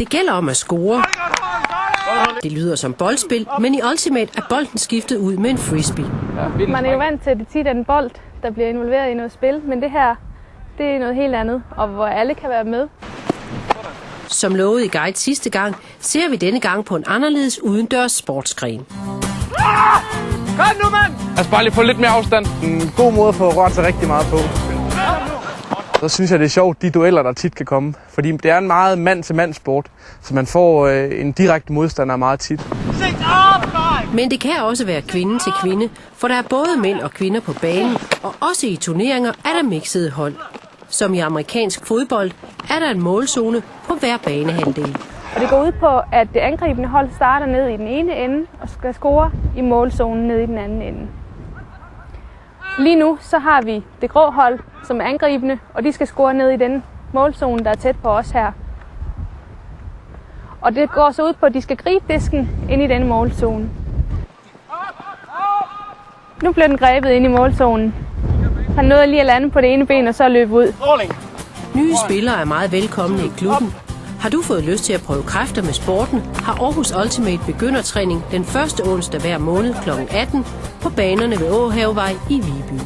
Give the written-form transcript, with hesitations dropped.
Det gælder om at score. Det lyder som boldspil, men i Ultimate er bolden skiftet ud med en frisbee. Man er jo vant til, at det tit er en bold, der bliver involveret i noget spil, men det her, det er noget helt andet, og hvor alle kan være med. Som lovet i guide sidste gang, ser vi denne gang på en anderledes udendørs sportsgren. Kom nu, mand! Altså bare lige få lidt mere afstand. En god måde at få rørt sig rigtig meget på. Så synes jeg, det er sjovt, de dueller, der tit kan komme. Fordi det er en meget mand-til-mand sport, så man får en direkte modstander meget tit. Men det kan også være kvinde til kvinde, for der er både mænd og kvinder på banen, og også i turneringer er der mixede hold. Som i amerikansk fodbold er der en målzone på hver banehalvdel. Og det går ud på, at det angribende hold starter ned i den ene ende og skal score i målzonen ned i den anden ende. Lige nu så har vi det grå hold, som er angribende, og de skal score ned i den målzone, der er tæt på os her. Og det går så ud på, at de skal gribe disken ind i den målzone. Nu bliver den grebet ind i målzonen. Han nåede lige at lande på det ene ben og så løbe ud. Nye spillere er meget velkomne i klubben. Har du fået lyst til at prøve kræfter med sporten, har Aarhus Ultimate begyndertræning den første onsdag hver måned kl. 18 på banerne ved Åhavevej i Viby.